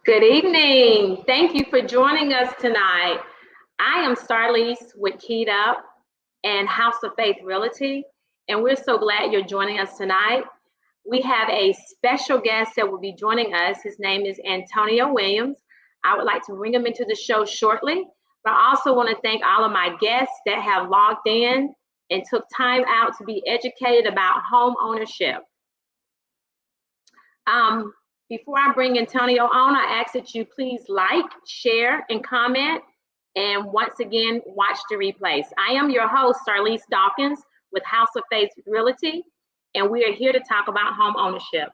Good evening. Thank you for joining us tonight. I am Starlise with Keyed Up and House of Faith Realty, and we're so glad you're joining us tonight. We have a special guest that will be joining us. His name is Antonio Williams. I would like to bring him into the show shortly, but I also want to thank all of my guests that have logged in and took time out to be educated about home ownership. Before I bring Antonio on, I ask that you please like, share, and comment. And once again, watch the replays. I am your host, Starlise Dawkins with House of Faith Realty, and we are here to talk about home ownership.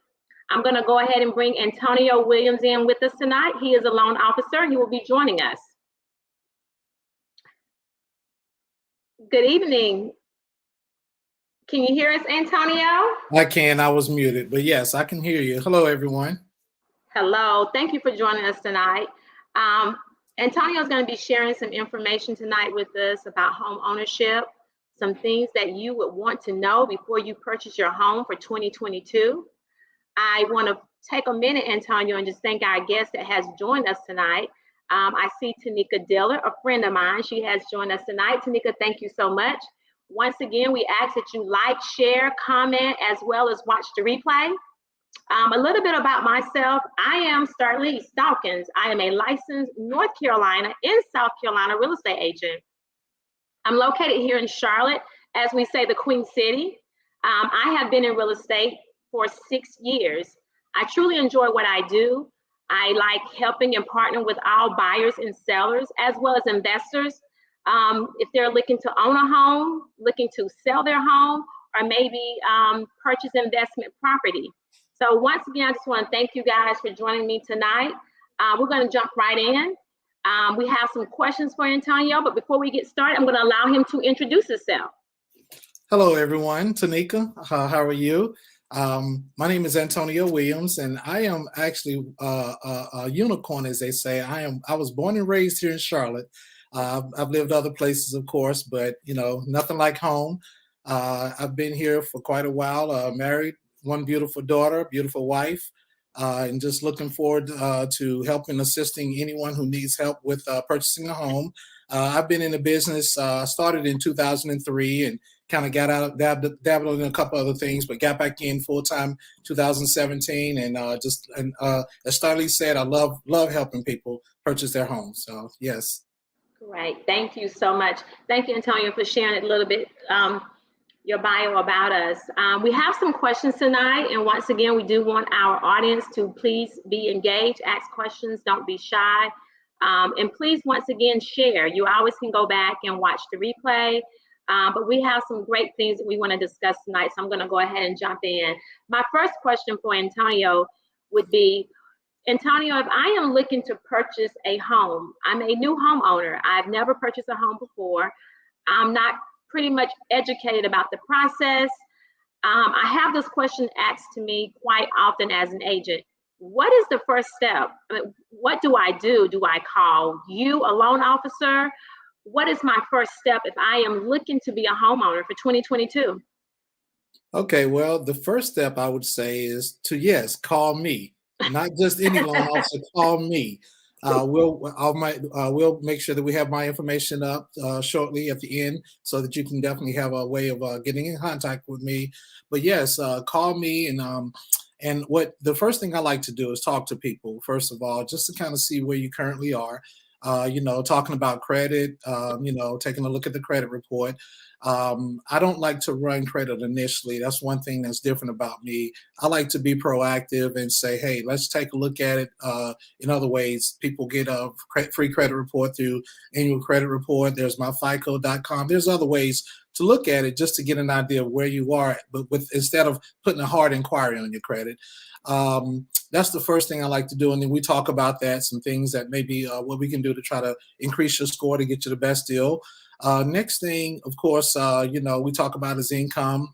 I'm going to go ahead and bring Antonio Williams in with us tonight. He is a loan officer, and he will be joining us. Good evening. Can you hear us, Antonio? I can. I was muted, but yes, I can hear you. Hello, everyone. Hello. Thank you for joining us tonight. Antonio is going to be sharing some information tonight with us about home ownership, some things that you would want to know before you purchase your home for 2022. I want to take a minute, Antonio, and just thank our guest that has joined us tonight. I see Tanika Diller, a friend of mine. She has joined us tonight. Tanika, thank you so much. Once again, we ask that you like, share, comment, as well as watch the replay. A little bit about myself. I am Starlise Dawkins. I am a licensed North Carolina and South Carolina real estate agent. I'm located here in Charlotte, as we say, the Queen City. I have been in real estate for 6 years. I truly enjoy what I do. I like helping and partnering with all buyers and sellers, as well as investors. If they're looking to own a home, looking to sell their home, or maybe purchase investment property. So once again, I just want to thank you guys for joining me tonight. We're going to jump right in. We have some questions for Antonio, but before we get started, I'm going to allow him to introduce himself. Hello, everyone. Tanika, how are you? My name is Antonio Williams, and I am actually a unicorn, as they say. I was born and raised here in Charlotte. I've lived other places, of course, but nothing like home. I've been here for quite a while, married, one beautiful daughter, beautiful wife, and just looking forward to helping, assisting anyone who needs help with purchasing a home. I've been in the business, started in 2003 and kind of got out, dabbled in a couple other things, but got back in full-time 2017. And as Starlise said, I love helping people purchase their homes. So, yes. Great. Thank you so much. Thank you, Antonio, for sharing a little bit your bio about us. We have some questions tonight, and once again, we do want our audience to please be engaged, ask questions, don't be shy, and please, once again, share. You always can go back and watch the replay, but we have some great things that we want to discuss tonight, so I'm going to go ahead and jump in. My first question for Antonio would be, Antonio, if I am looking to purchase a home, I'm a new homeowner. I've never purchased a home before. I'm not pretty much educated about the process. I have this question asked to me quite often as an agent. What is the first step? I mean, what do I do? Do I call you, a loan officer? What is my first step if I am looking to be a homeowner for 2022? Okay, well, the first step I would say is to, yes, call me. Not just any loan officer, call me. We'll make sure that we have my information up shortly at the end, so that you can definitely have a way of getting in contact with me. But yes, call me, and what the first thing I like to do is talk to people first of all, just to kind of see where you currently are. Talking about credit, taking a look at the credit report. I don't like to run credit initially. That's one thing that's different about me. I like to be proactive and say, hey, let's take a look at it. In other ways, people get a free credit report through annual credit report. There's my FICO.com. There's other ways to look at it just to get an idea of where you are, but instead of putting a hard inquiry on your credit. That's the first thing I like to do. And then we talk about that, some things that maybe what we can do to try to increase your score to get you the best deal. Next thing, of course, we talk about is income,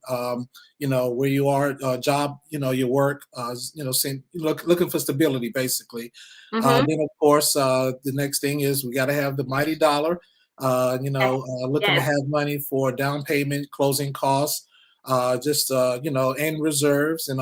where you are, job, your work, looking for stability, basically. Mm-hmm. Then, of course, the next thing is we got to have the mighty dollar, looking to Yes. have money for down payment, closing costs, and reserves. And,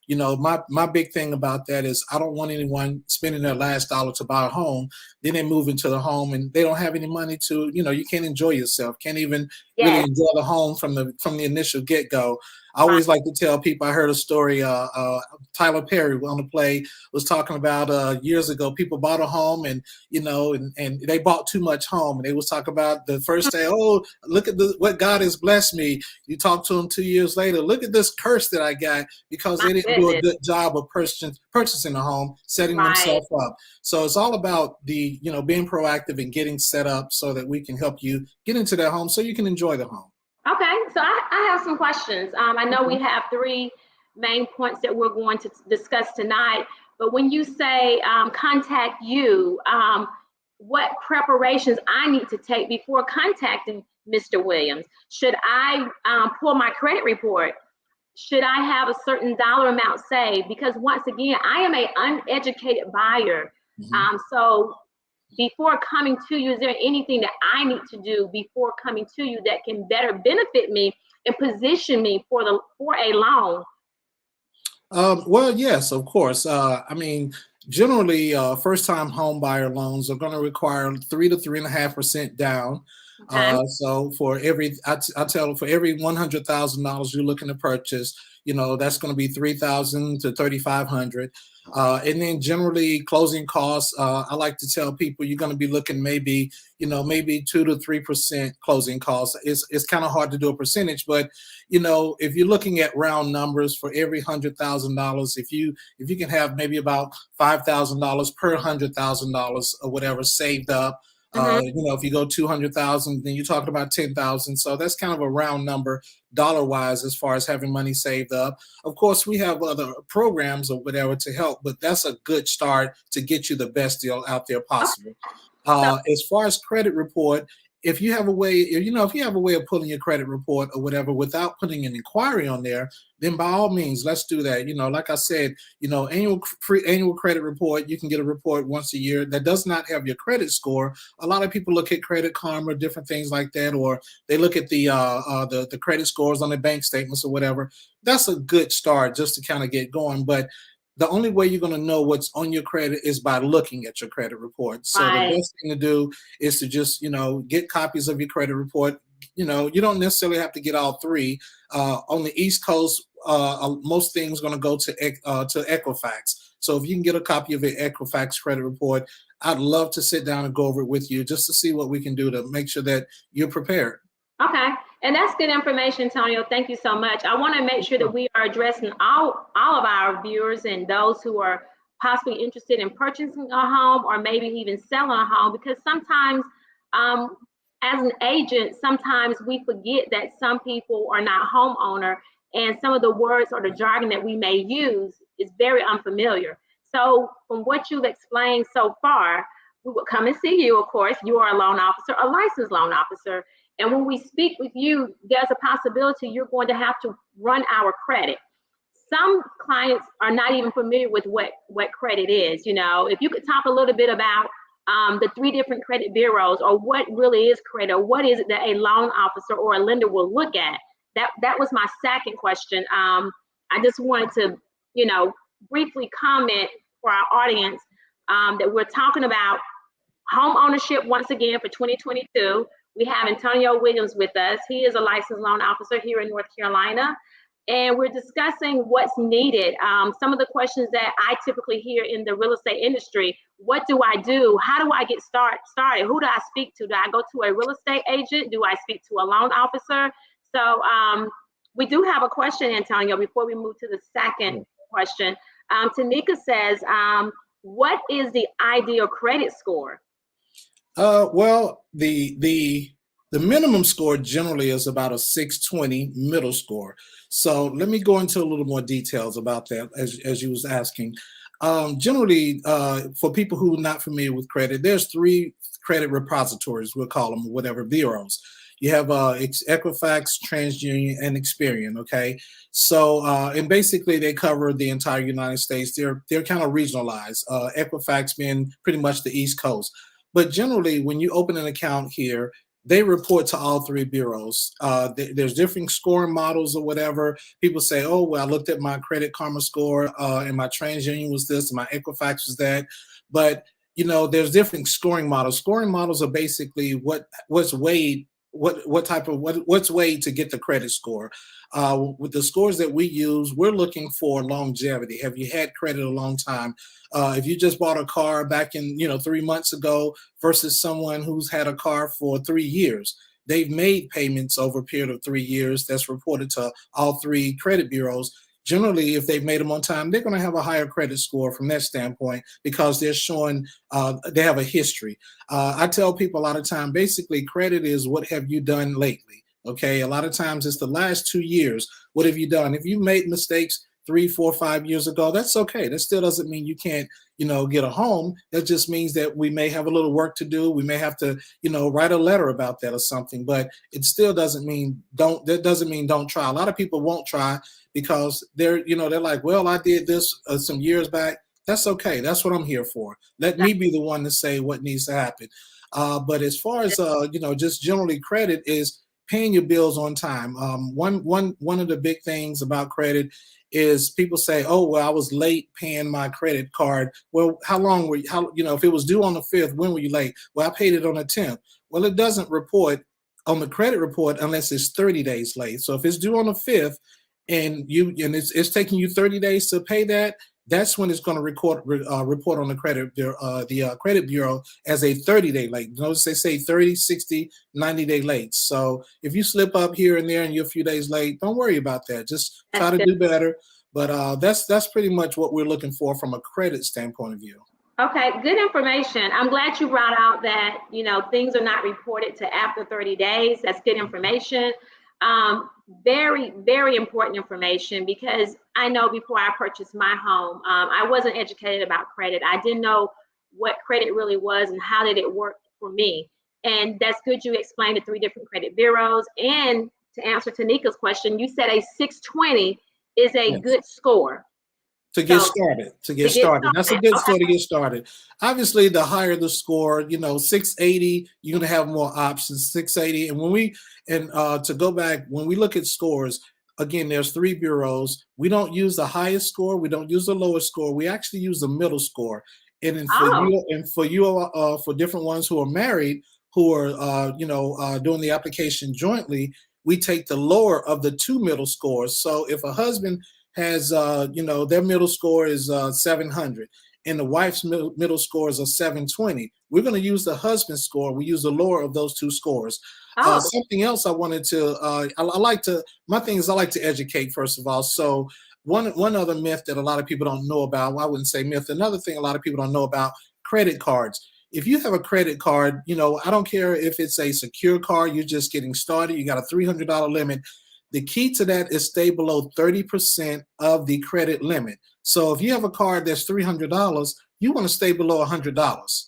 my big thing about that is I don't want anyone spending their last dollar to buy a home. Then they move into the home and they don't have any money to, you can't enjoy yourself, can't even really Yes. enjoy the home from the initial get-go. I always like to tell people, I heard a story, Tyler Perry on the play was talking about years ago, people bought a home and they bought too much home. And they was talking about the first day, oh, look at what God has blessed me. You talk to them 2 years later, look at this curse that I got because My they didn't do a goodness. good job of purchasing a home, setting Right. themselves up. So it's all about being proactive and getting set up so that we can help you get into that home so you can enjoy the home. Okay, so I have some questions. I know we Okay. have three main points that we're going to discuss tonight, but when you say contact you, what preparations I need to take before contacting Mr. Williams? Should I pull my credit report? Should I have a certain dollar amount saved? Because once again, I am an uneducated buyer. Mhm. So before coming to you, is there anything that I need to do before coming to you that can better benefit me and position me for a loan? Well, yes, of course. Generally, first-time home buyer loans are going to require 3 to 3.5% down. Okay. So for I tell them for every $100,000 you're looking to purchase, that's going to be 3,000 to 3,500. And then generally closing costs, I like to tell people you're going to be looking maybe 2 to 3% closing costs. It's kind of hard to do a percentage, but if you're looking at round numbers for every $100,000, if you can have maybe about $5,000 per $100,000 or whatever saved up. Mm-hmm. If you go 200,000, then you're talking about 10,000. So that's kind of a round number dollar wise as far as having money saved up. Of course, we have other programs or whatever to help, but that's a good start to get you the best deal out there Okay. possible. So, As far as credit report, if you have a way, if you have a way of pulling your credit report or whatever without putting an inquiry on there, then by all means, let's do that. Like I said, annual credit report, you can get a report once a year that does not have your credit score. A lot of people look at Credit Karma, different things like that, or they look at the credit scores on their bank statements or whatever. That's a good start just to kind of get going. But the only way you're going to know what's on your credit is by looking at your credit report. So the right. best thing to do is to just, get copies of your credit report. You don't necessarily have to get all three. On the East Coast, most things going to go to Equifax. So if you can get a copy of your Equifax credit report, I'd love to sit down and go over it with you just to see what we can do to make sure that you're prepared. Okay. And that's good information, Antonio. Thank you so much. I want to make sure that we are addressing all of our viewers and those who are possibly interested in purchasing a home or maybe even selling a home, because sometimes as an agent, sometimes we forget that some people are not homeowner and some of the words or the jargon that we may use is very unfamiliar. So from what you've explained so far, we will come and see you, of course. You are a loan officer, a licensed loan officer. And when we speak with you, there's a possibility you're going to have to run our credit. Some clients are not even familiar with what credit is. If you could talk a little bit about the three different credit bureaus, or what really is credit, or what is it that a loan officer or a lender will look at. That was my second question. I just wanted to, briefly comment for our audience that we're talking about home ownership once again for 2022. We have Antonio Williams with us. He is a licensed loan officer here in North Carolina. and we're discussing what's needed. Some of the questions that I typically hear in the real estate industry: what do I do? How do I get started? Who do I speak to? Do I go to a real estate agent? Do I speak to a loan officer? So we do have a question, Antonio, before we move to the second question. Tanika says, what is the ideal credit score? Well, the minimum score generally is about a 620 middle score. So let me go into a little more details about that as you was asking. Generally, for people who are not familiar with credit, there's three credit repositories, we'll call them, whatever, bureaus. You have Equifax, TransUnion, and Experian. Okay, so and basically they cover the entire United States. They're kind of regionalized. Equifax being pretty much the East Coast. But generally, when you open an account here, they report to all three bureaus. There's different scoring models or whatever. People say, oh, well, I looked at my Credit Karma score and my TransUnion was this and my Equifax was that. But, you know, there's different scoring models. Scoring models are basically what's weighed, what's weighed to get the credit score. With the scores that we use, we're looking for longevity. Have you had credit a long time? If you just bought a car back in 3 months ago versus someone who's had a car for 3 years, they've made payments over a period of 3 years. That's reported to all three credit bureaus. Generally, if they've made them on time, they're going to have a higher credit score from that standpoint because they're showing they have a history. I tell people a lot of time, basically, credit is what have you done lately? Okay, a lot of times it's the last 2 years. What have you done? If you made mistakes 3, 4, 5 years ago, that's okay. That still doesn't mean you can't, get a home. That just means that we may have a little work to do. We may have to, write a letter about that or something. But it still doesn't mean don't. That doesn't mean don't try. A lot of people won't try because they're like, well, I did this some years back. That's okay. That's what I'm here for. Let me be the one to say what needs to happen. But as far as just generally credit is paying your bills on time. One of the big things about credit is people say, oh, well, I was late paying my credit card. Well, how long were you, if it was due on the 5th, when were you late? Well, I paid it on the 10th. Well, it doesn't report on the credit report unless it's 30 days late. So if it's due on the 5th and it's taking you 30 days to pay that, that's when it's going to report on the credit credit bureau as a 30-day late. Notice they say 30, 60, 90-day late. So if you slip up here and there and you're a few days late, don't worry about that. Just try to do better. But that's pretty much what we're looking for from a credit standpoint of view. Okay, good information. I'm glad you brought out that, things are not reported to after 30 days. That's good information. Very, very important information, because I know before I purchased my home, I wasn't educated about credit. I didn't know what credit really was and how did it work for me. And that's good you explained the 3 different credit bureaus. And to answer Tanika's question, you said a 620 is a good score. To get started. That's a good score to get started. Obviously, the higher the score, 680, you're going to have more options, 680. And to go back, when we look at scores, again, there's 3 bureaus. We don't use the highest score. We don't use the lowest score. We actually use the middle score. And then for different ones who are married, who are, doing the application jointly, we take the lower of the 2 middle scores. So if a husband has, their middle score is 700 and the wife's middle score is a 720, we're going to use the husband's score. We use the lower of those 2 scores. Something else I wanted to, my thing is I like to educate, first of all. So one other myth that a lot of people don't know about, well, I wouldn't say myth, another thing a lot of people don't know about, credit cards. If you have a credit card, I don't care if it's a secure card, you're just getting started, you got a $300 limit. The key to that is stay below 30% of the credit limit. So if you have a card that's $300, you want to stay below $100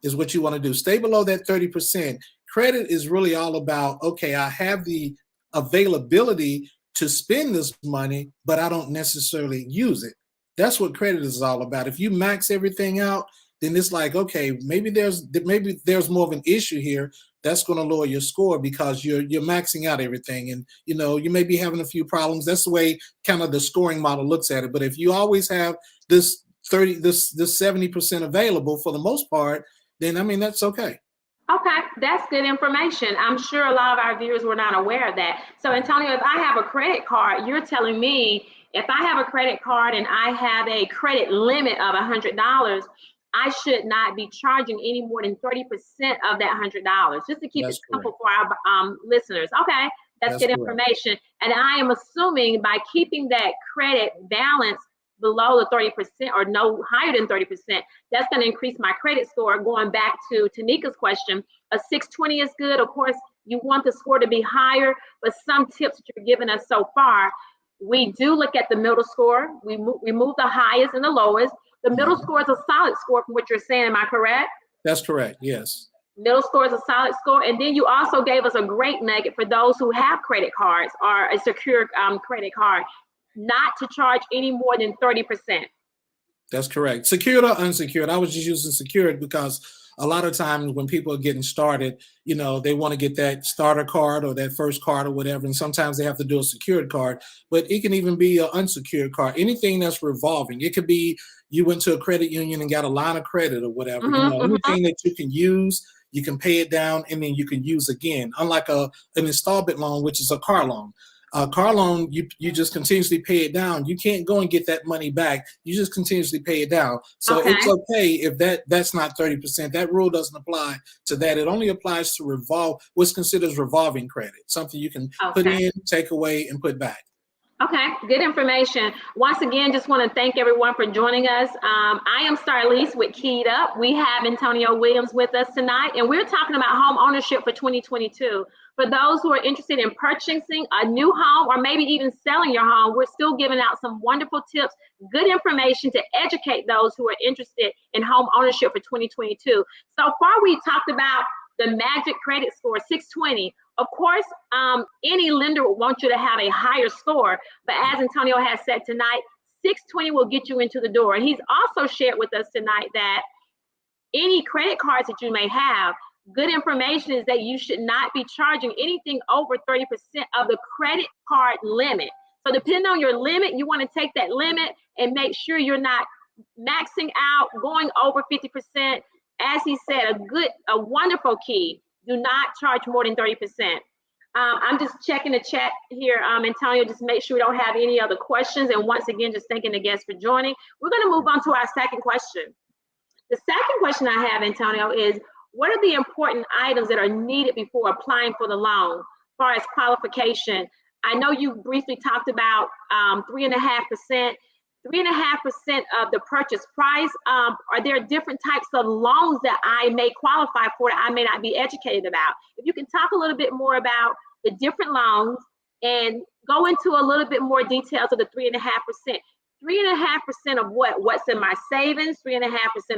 is what you want to do. Stay below that 30%. Credit is really all about, okay, I have the availability to spend this money, but I don't necessarily use it. That's what credit is all about. If you max everything out, then it's like, okay, maybe there's more of an issue here. That's going to lower your score because you're maxing out everything, and you may be having a few problems. That's the way kind of the scoring model looks at it. But if you always have this 70% available for the most part, then that's okay. Okay, that's good information. I'm sure a lot of our viewers were not aware of that. So, Antonio, if I have a credit card, you're telling me if I have a credit card and I have a credit limit of $100, I should not be charging any more than 30% of that $100, just to keep it That's correct. simple for our listeners. Okay, that's That's good correct. information. And I am assuming by keeping that credit balance below the 30% or no higher than 30%, that's going to increase my credit score. Going back to Tanika's question, a 620 is good. Of course, you want the score to be higher, but some tips that you're giving us so far, we do look at the middle score. We remove the highest and the lowest. The middle Mhm. score is a solid score from what you're saying. Am I correct? That's correct. Yes. Middle score is a solid score. And then you also gave us a great nugget for those who have credit cards or a secure credit card, not to charge any more than 30%. That's correct. Secured or unsecured. I was just using secured because a lot of times when people are getting started, they want to get that starter card or that first card or whatever. And sometimes they have to do a secured card, but it can even be an unsecured card. Anything that's revolving. It could be you went to a credit union and got a line of credit or whatever. Mm-hmm, mm-hmm. Anything that you can use, you can pay it down and then you can use again. Unlike an installment loan, which is a car loan. Car loan, you just continuously pay it down. You can't go and get that money back. You just continuously pay it down. So it's Okay. okay if that's not 30%. That rule doesn't apply to that. It only applies to what's considered revolving credit, something you can put Okay. in, take away, and put back. Okay, good information. Once again, just want to thank everyone for joining us. I am Starlise with Keyed Up. We have Antonio Williams with us tonight, and we're talking about home ownership for 2022. For those who are interested in purchasing a new home or maybe even selling your home, we're still giving out some wonderful tips, good information to educate those who are interested in home ownership for 2022. So far, we talked about the magic credit score, 620. Of course, any lender will want you to have a higher score, but as Antonio has said tonight, 620 will get you into the door. And he's also shared with us tonight that any credit cards that you may have, good information is that you should not be charging anything over 30% of the credit card limit. So depending on your limit, you want to take that limit and make sure you're not maxing out, going over 50%. As he said, a wonderful key, do not charge more than 30%. I'm just checking the chat here, Antonio, just make sure we don't have any other questions. And once again, just thanking the guests for joining. We're going to move on to our second question. The second question I have, Antonio, is what are the important items that are needed before applying for the loan as far as qualification? I know you briefly talked about 3.5%. 3.5% of the purchase price. Are there different types of loans that I may qualify for that I may not be educated about? If you can talk a little bit more about the different loans and go into a little bit more details of the 3.5%. 3.5% of what? What's in my savings, 3.5%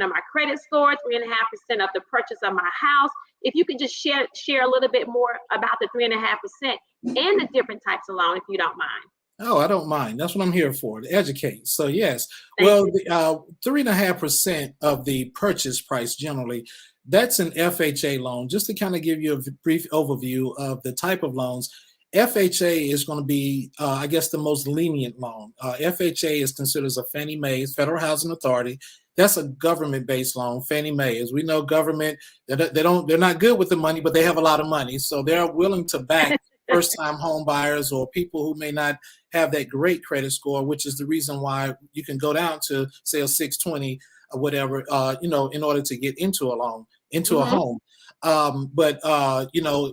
of my credit score, 3.5% of the purchase of my house. If you could just share a little bit more about the 3.5% and the different types of loan, if you don't mind. Oh, I don't mind. That's what I'm here for, to educate. So yes, Thank well, you. the 3.5% of the purchase price generally, that's an FHA loan. Just to kind of give you a brief overview of the type of loans, FHA is going to be, I guess, the most lenient loan. FHA is considered as a Fannie Mae, Federal Housing Authority. That's a government-based loan. Fannie Mae, as we know, government they're not good with the money, but they have a lot of money, so they're willing to back first-time home buyers or people who may not have that great credit score, which is the reason why you can go down to say a 620 or whatever, in order to get into a loan, into a Mm-hmm. home. But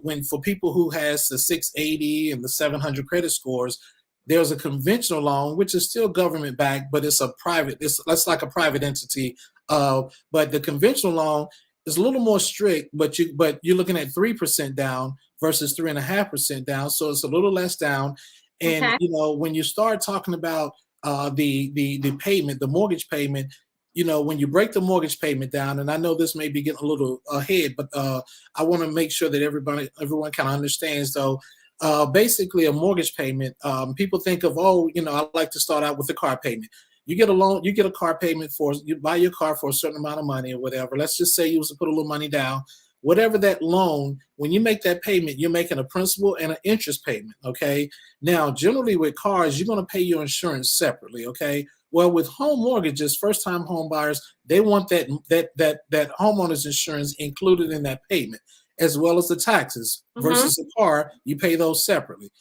when for people who has the 680 and the 700 credit scores, there's a conventional loan, which is still government backed, but it's a private, that's like a private entity. But the conventional loan is a little more strict, but you're looking at 3% down versus 3.5% down. So it's a little less down. And Okay. when you start talking about the payment, the mortgage payment, when you break the mortgage payment down, and I know this may be getting a little ahead, but I want to make sure that everyone kind of understands. So basically, a mortgage payment, people think of, I like to start out with a car payment. You get a loan, you get a car payment you buy your car for a certain amount of money or whatever. Let's just say you was to put a little money down. whatever that loan, when you make that payment, you're making a principal and an interest payment, okay? Now, generally with cars, you're going to pay your insurance separately, okay? Well, with home mortgages, first-time home buyers, they want that homeowner's insurance included in that payment, as well as the taxes. Versus a car, you pay those separately.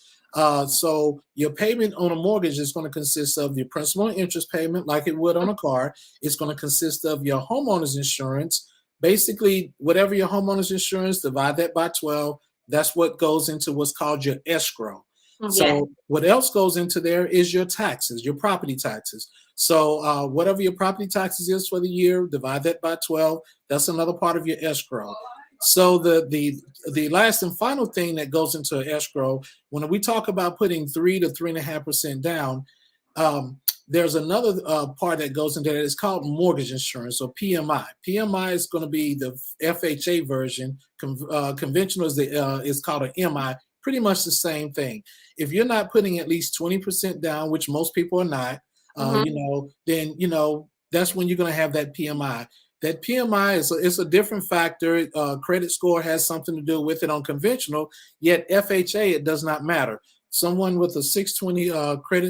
So your payment on a mortgage is going to consist of your principal and interest payment, like it would on a car. It's going to consist of your homeowner's insurance. Basically, whatever your homeowner's insurance, divide that by 12. That's what goes into what's called your escrow. So what else goes into there is your taxes, your property taxes. So whatever your property taxes is for the year, divide that by 12. That's another part of your escrow. So the last and final thing that goes into escrow, when we talk about putting 3 to 3.5% down, there's another part that goes into that. It's called mortgage insurance, or PMI. PMI is going to be the FHA version. Conventional is called an MI. Pretty much the same thing. If you're not putting at least 20% down, which most people are not, then that's when you're going to have that PMI. That PMI is a different factor. Credit score has something to do with it on conventional. Yet FHA, it does not matter. Someone with a 620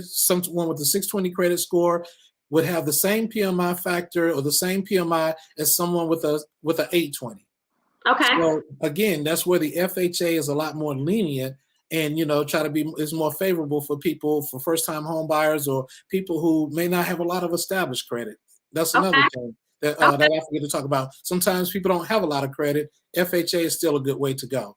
someone with a 620 credit score would have the same PMI factor or the same PMI as someone with a 820. Okay. So again, that's where the FHA is a lot more lenient, and is more favorable for people, for first-time home buyers or people who may not have a lot of established credit. That's another thing that I forget to talk about. Sometimes people don't have a lot of credit. FHA is still a good way to go.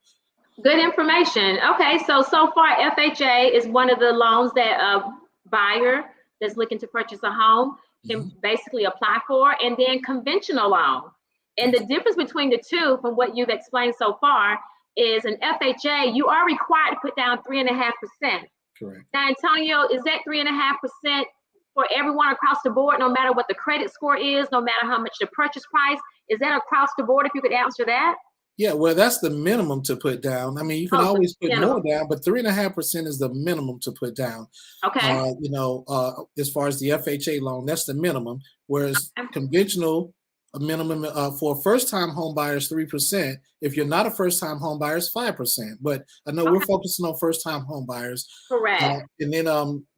Good information. Okay, so far FHA is one of the loans that a buyer that's looking to purchase a home can basically apply for, and then conventional loan. And the difference between the two, from what you've explained so far, is an FHA, you are required to put down 3.5%. Correct. Now, Antonio, is that 3.5% for everyone across the board, no matter what the credit score is, no matter how much the purchase price? Is that across the board, if you could answer that? Yeah, well, that's the minimum to put down. I mean, you can always put more down, but 3.5% is the minimum to put down. Okay. As far as the FHA loan, that's the minimum. Whereas conventional, a minimum for first-time home buyers, 3%. If you're not a first-time home buyer, it's 5%. But I know we're focusing on first-time home buyers. Correct. And then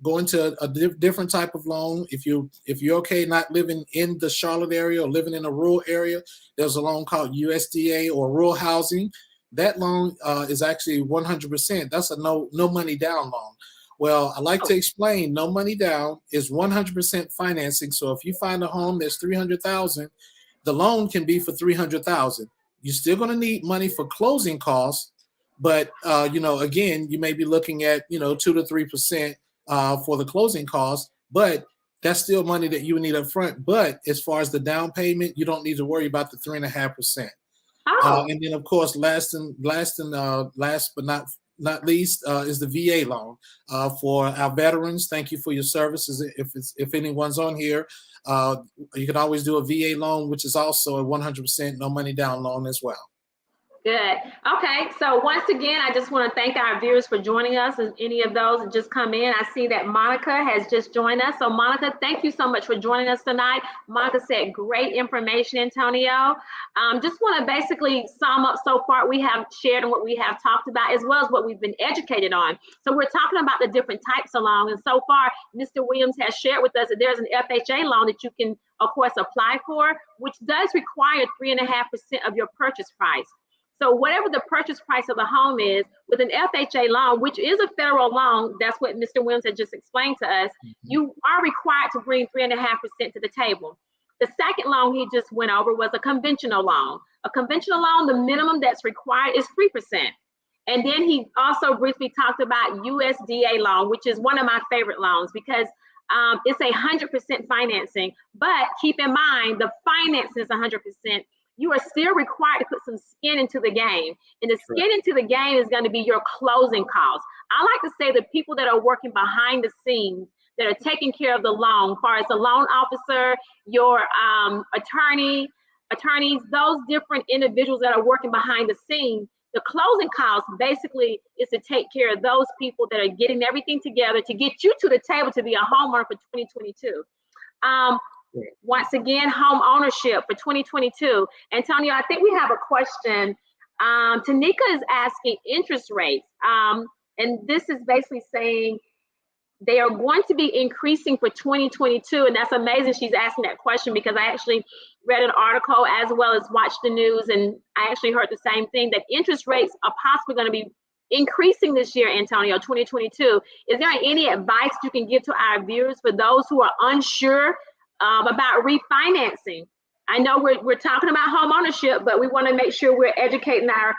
going to a different type of loan. If you're okay not living in the Charlotte area or living in a rural area, there's a loan called USDA or rural housing. That loan is actually 100%. That's a no money down loan. Well, I like to explain, no money down is 100% financing. So if you find a home that's $300,000, the loan can be for $300,000. You're still going to need money for closing costs, but again, you may be looking at 2 to 3% for the closing costs, but that's still money that you would need up front. But as far as the down payment, you don't need to worry about the 3.5%. And then, of course, last but not least is the VA loan for our veterans. Thank you for your services. If anyone's on here, you can always do a VA loan, which is also a 100% no money down loan as well. Good. Okay, so once again, I just want to thank our viewers for joining us, and any of those that just come in. I see that Monica has just joined us. So Monica, thank you so much for joining us tonight. Monica said great information, Antonio. Just want to basically sum up so far we have shared and what we have talked about, as well as what we've been educated on. So we're talking about the different types of loans, and so far Mr. Williams has shared with us that there's an FHA loan that you can, of course, apply for, which does require 3.5% of your purchase price. So whatever the purchase price of the home is, with an FHA loan, which is a federal loan, that's what Mr. Williams had just explained to us, you are required to bring 3.5% to the table. The second loan he just went over was a conventional loan. A conventional loan, the minimum that's required is 3%. And then he also briefly talked about USDA loan, which is one of my favorite loans because it's 100% financing. But keep in mind, the finance is 100%. You are still required to put some skin into the game. And the skin into the game is going to be your closing costs. I like to say the people that are working behind the scenes, that are taking care of the loan, as far as the loan officer, your attorneys, those different individuals that are working behind the scenes, the closing costs basically is to take care of those people that are getting everything together to get you to the table to be a homeowner for 2022. Once again, home ownership for 2022. Antonio, I think we have a question Tanika is asking interest rates. And this is basically saying they are going to be increasing for 2022. And that's amazing she's asking that question, because I actually read an article as well as watched the news, and I actually heard the same thing, that interest rates are possibly going to be increasing this year, Antonio, 2022. Is there any advice you can give to our viewers for those who are unsure about refinancing? I know we're talking about home ownership, but we want to make sure we're educating our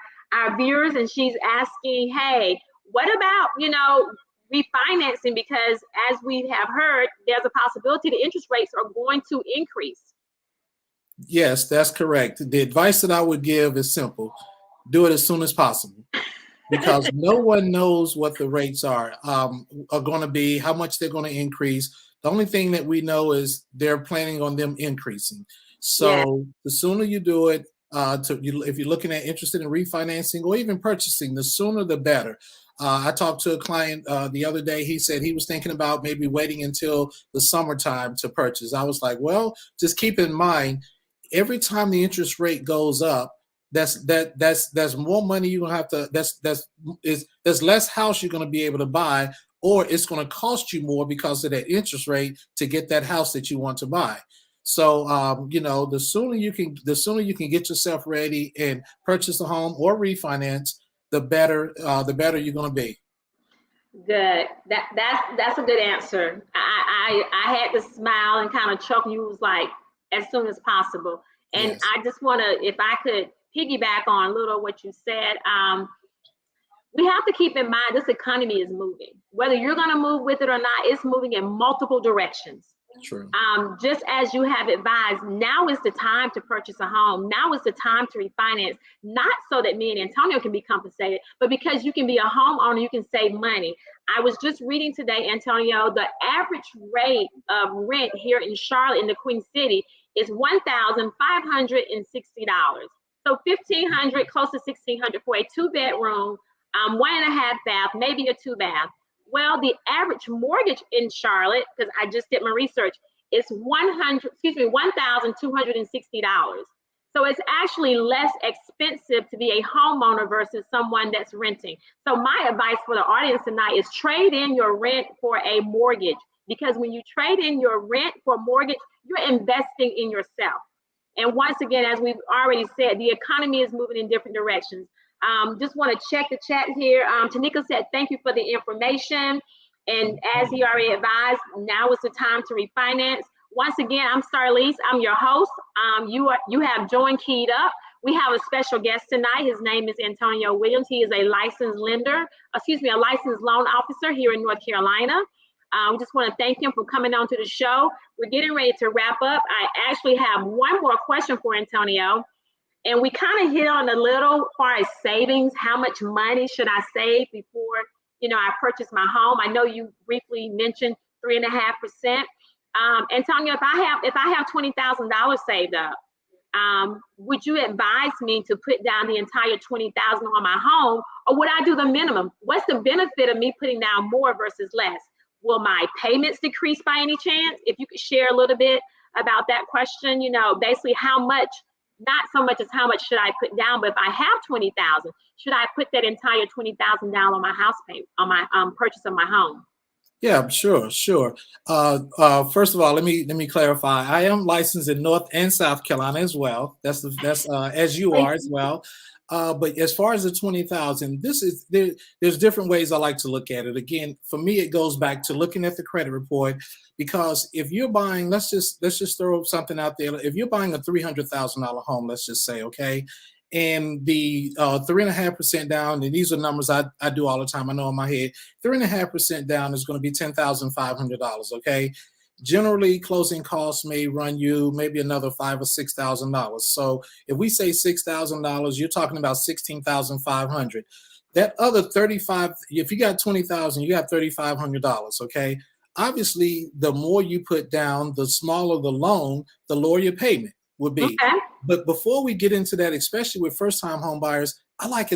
viewers. And she's asking, hey, what about, refinancing? Because as we have heard, there's a possibility the interest rates are going to increase. Yes, that's correct. The advice that I would give is simple: do it as soon as possible, because no one knows what the rates are going to be, how much they're going to increase. The only thing that we know is they're planning on them increasing. So the sooner you do it, if you're looking at interested in refinancing or even purchasing, the sooner the better. I talked to a client the other day. He said he was thinking about maybe waiting until the summertime to purchase. I was like, well, just keep in mind, every time the interest rate goes up, that's more money you're gonna have to. There's less house you're gonna be able to buy, or it's gonna cost you more because of that interest rate to get that house that you want to buy. So the sooner you can get yourself ready and purchase a home or refinance, the better you're gonna be. Good. That's a good answer. I had to smile and kind of chuckle. You was like, as soon as possible. And Yes. I just want to, if I could piggyback on a little what you said, we have to keep in mind this economy is moving. Whether you're going to move with it or not, it's moving in multiple directions. True. Just as you have advised, now is the time to purchase a home. Now is the time to refinance, not so that me and Antonio can be compensated, but because you can be a homeowner, you can save money. I was just reading today, Antonio, the average rate of rent here in Charlotte, in the Queen City, is $1,560. So $1,500, close to $1,600 for a 2-bedroom, 1.5 bath, maybe a 2-bath. Well, the average mortgage in Charlotte, because I just did my research, is $1,260. So it's actually less expensive to be a homeowner versus someone that's renting. So my advice for the audience tonight is trade in your rent for a mortgage, because when you trade in your rent for a mortgage, you're investing in yourself. And once again, as we've already said, the economy is moving in different directions. Just want to check the chat here. Tanika said, thank you for the information. And as he already advised, now is the time to refinance. Once again, I'm Starlise. I'm your host. You have joined Keyed Up. We have a special guest tonight. His name is Antonio Williams. He is a licensed a licensed loan officer here in North Carolina. We just want to thank him for coming on to the show. We're getting ready to wrap up. I actually have one more question for Antonio. And we kind of hit on a little as far as savings. How much money should I save before, I purchase my home? I know you briefly mentioned 3.5%. Antonio, if I have $20,000 saved up, would you advise me to put down the entire $20,000 on my home, or would I do the minimum? What's the benefit of me putting down more versus less? Will my payments decrease by any chance? If you could share a little bit about that question, basically how much. Not so much as how much should I put down, but if I have $20,000, should I put that entire $20,000 down on my house payment, on my purchase of my home? Yeah, sure. First of all, let me clarify. I am licensed in North and South Carolina as well. That's as you are as well. But as far as the 20,000, there's different ways I like to look at it. Again, for me, it goes back to looking at the credit report, because if you're buying, let's just throw something out there. If you're buying a $300,000 home, let's just say, okay, and the 3.5% down, and these are numbers I do all the time. I know in my head, 3.5% down is going to be $10,500. Okay. Generally, closing costs may run you maybe another $5,000 or $6,000. So if we say $6,000, you're talking about $16,500. That other 35, if you got 20,000, you got $3,500. Okay. Obviously, the more you put down, the smaller the loan, the lower your payment would be. Okay. But before we get into that, especially with first-time home buyers, I like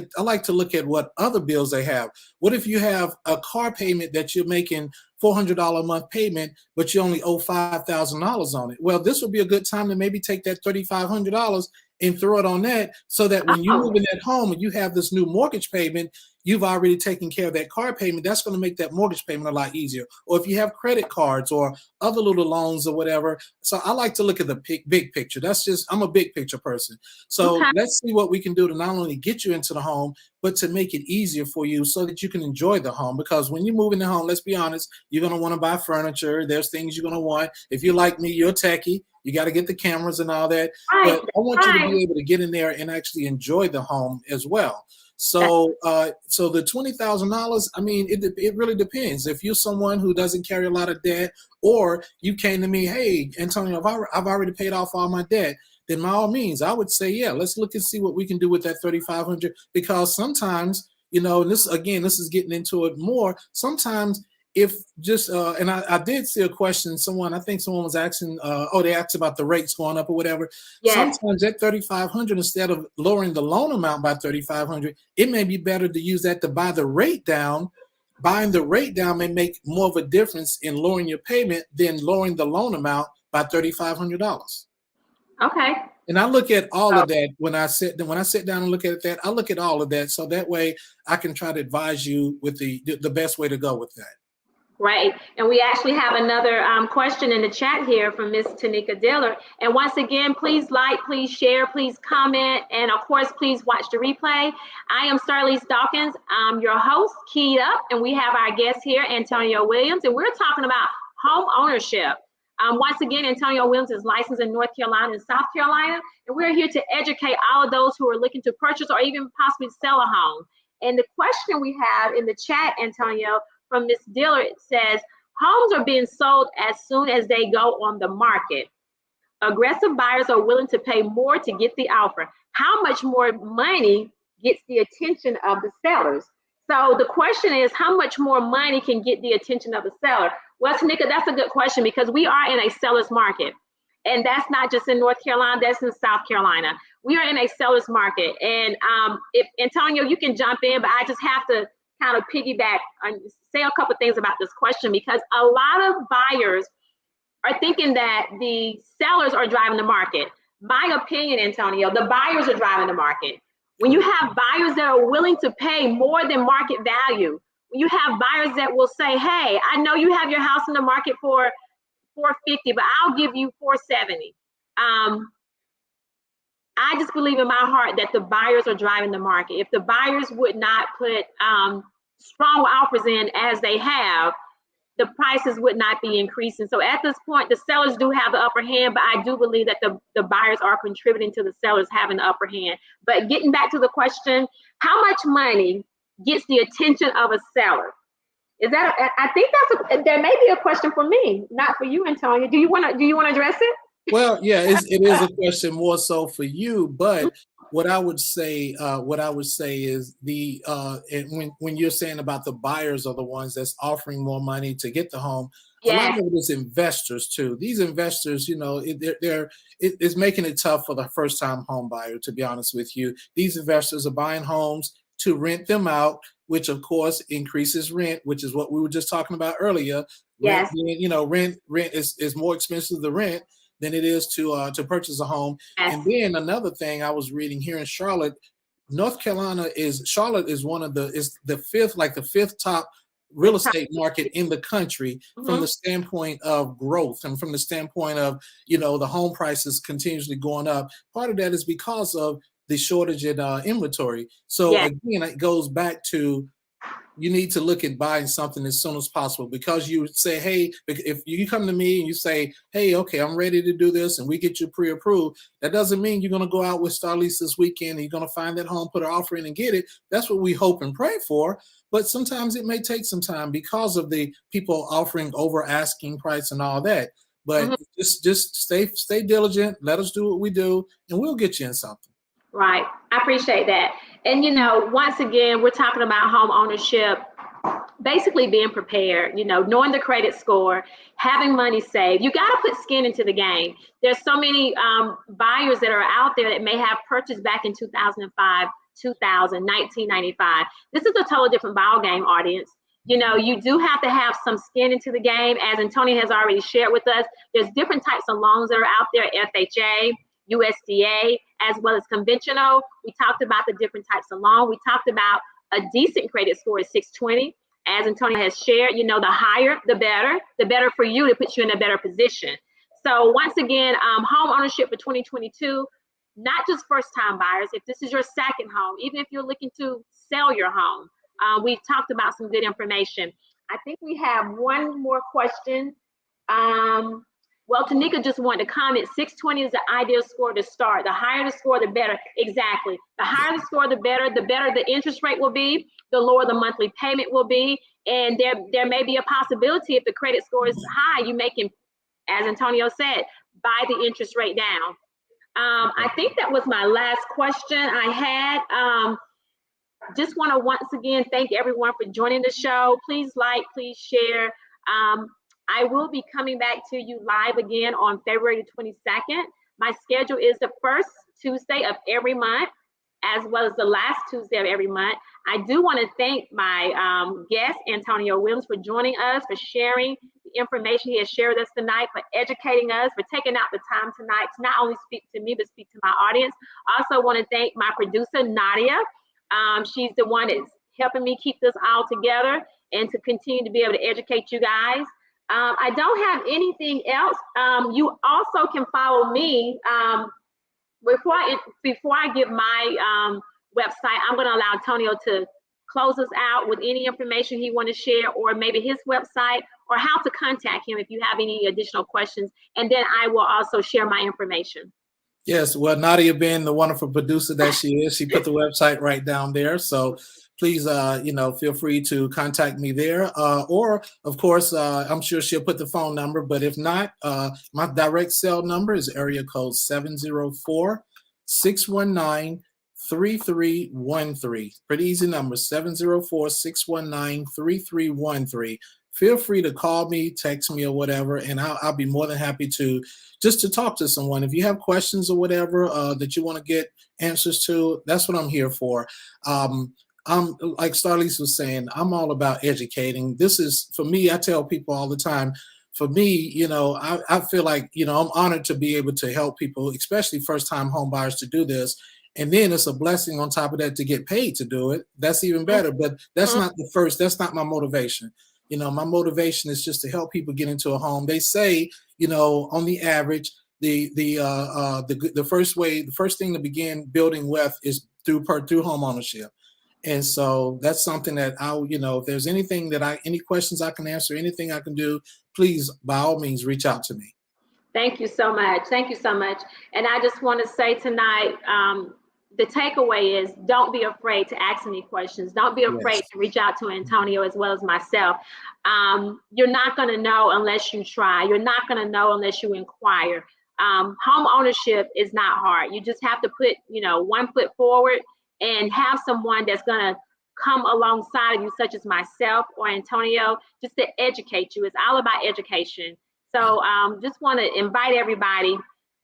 to look at what other bills they have. What if you have a car payment that you're making $400 a month payment, but you only owe $5,000 on it. Well, this would be a good time to maybe take that $3,500 and throw it on that, so that when you move in that home and you have this new mortgage payment, you've already taken care of that car payment. That's going to make that mortgage payment a lot easier. Or if you have credit cards or other little loans or whatever. So I like to look at the big picture. I'm a big picture person. So Okay. let's see what we can do to not only get you into the home, but to make it easier for you so that you can enjoy the home. Because when you move in the home, let's be honest, you're going to want to buy furniture. There's things you're going to want. If you're like me, you're a techie. You got to get the cameras and all that. Right. But I want you to be able to get in there and actually enjoy the home as well. So, so the $20,000, I mean, it really depends. If you're someone who doesn't carry a lot of debt, or you came to me, hey, Antonio, I've already paid off all my debt, then by all means, I would say, yeah, let's look and see what we can do with that $3,500. Because sometimes, you know, and this is getting into it more. Sometimes, if just and I did see a question. I think someone was asking. They asked about the rates going up or whatever. Yes. Sometimes that $3,500, instead of lowering the loan amount by $3,500, it may be better to use that to buy the rate down. Buying the rate down may make more of a difference in lowering your payment than lowering the loan amount by $3,500. Okay. And I look at all of that when I sit down and look at that. I look at all of that, so that way I can try to advise you with the best way to go with that. Right. And we actually have another question in the chat here from Miss Tanika Diller. And once again, please like, please share, please comment, and of course, please watch the replay. I am Starlise Dawkins. I'm your host, Keyed Up, and we have our guest here, Antonio Williams, and we're talking about home ownership. Once again, Antonio Williams is licensed in North Carolina and South Carolina, and we're here to educate all of those who are looking to purchase or even possibly sell a home. And the question we have in the chat, Antonio, from Ms. Diller, it says, homes are being sold as soon as they go on the market. Aggressive buyers are willing to pay more to get the offer. How much more money gets the attention of the sellers? So the question is, how much more money can get the attention of the seller? Well, Tanika, that's a good question, because we are in a seller's market. And that's not just in North Carolina, that's in South Carolina. We are in a seller's market. And if Antonio, you can jump in, but I just have to kind of piggyback and say a couple things about this question, because a lot of buyers are thinking that the sellers are driving the market. My opinion, Antonio, the buyers are driving the market. When you have buyers that are willing to pay more than market value, when you have buyers that will say, hey, I know you have your house in the market for $450, but I'll give you $470. I just believe in my heart that the buyers are driving the market. If the buyers would not put strong offers in as they have, the prices would not be increasing. So at this point, the sellers do have the upper hand, but I do believe that the buyers are contributing to the sellers having the upper hand. But getting back to the question, how much money gets the attention of a seller? Is that I think there may be a question for me, not for you, Antonio. Do you want to address it? Well, yeah, it is a question more so for you, but what I would say is when you're saying about the buyers are the ones that's offering more money to get the home, a lot of it is investors too. These investors, you know, it's making it tough for the first-time home buyer, to be honest with you. These investors are buying homes to rent them out, which of course increases rent, which is what we were just talking about earlier. Yes. Rent is more expensive to rent than it is to purchase a home. Yes. And then another thing I was reading here in Charlotte, Charlotte is the fifth top real estate market in the country from the standpoint of growth and from the standpoint of, you know, the home prices continuously going up. Part of that is because of the shortage in inventory. So again, it goes back to, you need to look at buying something as soon as possible, because you say, hey, if you come to me and you say, hey, okay, I'm ready to do this, and we get you pre-approved, that doesn't mean you're going to go out with Starlise this weekend and you're going to find that home, put an offer in and get it. That's what we hope and pray for. But sometimes it may take some time because of the people offering over asking price and all that. But just stay diligent. Let us do what we do, and we'll get you in something. Right. I appreciate that. And, you know, once again, we're talking about home ownership, basically being prepared, you know, knowing the credit score, having money saved. You got to put skin into the game. There's so many buyers that are out there that may have purchased back in 2005, 2000, 1995. This is a totally different ball game, audience. You know, you do have to have some skin into the game. As Antonio has already shared with us, there's different types of loans that are out there, FHA, USDA, as well as conventional. We talked about the different types of loan. We talked about a decent credit score is 620. As Antonio has shared, you know, the higher, the better for you, to put you in a better position. So once again, home ownership for 2022, not just first-time buyers. If this is your second home, even if you're looking to sell your home, we've talked about some good information. I think we have one more question. Well, Tanika just wanted to comment, 620 is the ideal score to start. The higher the score, the better. Exactly. The higher the score, the better the interest rate will be, the lower the monthly payment will be. And there may be a possibility, if the credit score is high, you may, as Antonio said, buy the interest rate down. I think that was my last question I had. Just want to once again thank everyone for joining the show. Please like, please share. I will be coming back to you live again on February 22nd. My schedule is the first Tuesday of every month, as well as the last Tuesday of every month. I do want to thank my guest, Antonio Williams, for joining us, for sharing the information he has shared with us tonight, for educating us, for taking out the time tonight to not only speak to me, but speak to my audience. I also want to thank my producer, Nadia. She's the one that's helping me keep this all together and to continue to be able to educate you guys. I don't have anything else. You also can follow me. Before I give my website, I'm going to allow Antonio to close us out with any information he want to share, or maybe his website, or how to contact him if you have any additional questions. And then I will also share my information. Yes, well, Nadia, being the wonderful producer that she is, she put the website right down there. So please, feel free to contact me there. Or, of course, I'm sure she'll put the phone number. But if not, my direct cell number is area code 704-619-3313. Pretty easy number, 704-619-3313. Feel free to call me, text me, or whatever, and I'll be more than happy to talk to someone. If you have questions or whatever that you want to get answers to, that's what I'm here for. I'm like Starlise was saying, I'm all about educating. This is, for me, I tell people all the time, for me, I feel like, I'm honored to be able to help people, especially first-time home buyers, to do this. And then it's a blessing on top of that to get paid to do it. That's even better. But that's not that's not my motivation. My motivation is just to help people get into a home. They say, on the average, the first thing to begin building wealth is through home ownership. And so that's something that if there's any questions I can answer, anything I can do, please, by all means, reach out to me. Thank you so much. Thank you so much. And I just want to say tonight, the takeaway is, don't be afraid to ask any questions. Don't be afraid to reach out to Antonio as well as myself. You're not going to know unless you try. You're not going to know unless you inquire. Home ownership is not hard. You just have to put, one foot forward and have someone that's going to come alongside of you, such as myself or Antonio, just to educate you. It's all about education. So just want to invite everybody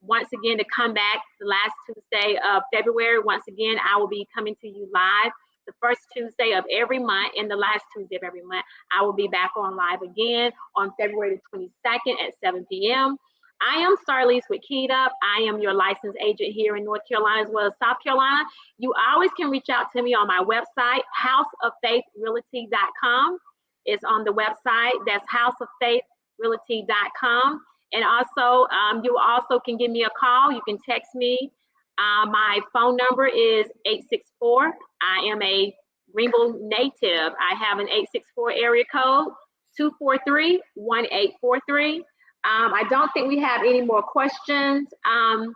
once again to come back the last Tuesday of February. Once again, I will be coming to you live the first Tuesday of every month, and the last Tuesday of every month. I will be back on live again on February the 22nd at 7 p.m. I am Starlise with Keyed Up. I am your licensed agent here in North Carolina as well as South Carolina. You always can reach out to me on my website, houseoffaithrealty.com. It's on the website. That's houseoffaithrealty.com. And also, you also can give me a call. You can text me. My phone number is 864. I am a Greenville native. I have an 864 area code, 243-1843. I don't think we have any more questions. I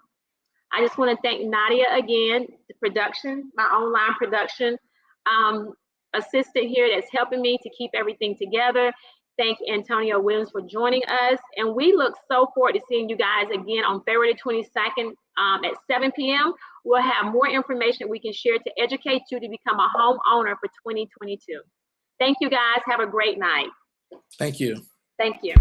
just want to thank Nadia again, the production, my online production assistant here that's helping me to keep everything together. Thank Antonio Williams for joining us. And we look so forward to seeing you guys again on February 22nd at 7 p.m. We'll have more information we can share to educate you to become a homeowner for 2022. Thank you guys. Have a great night. Thank you. Thank you.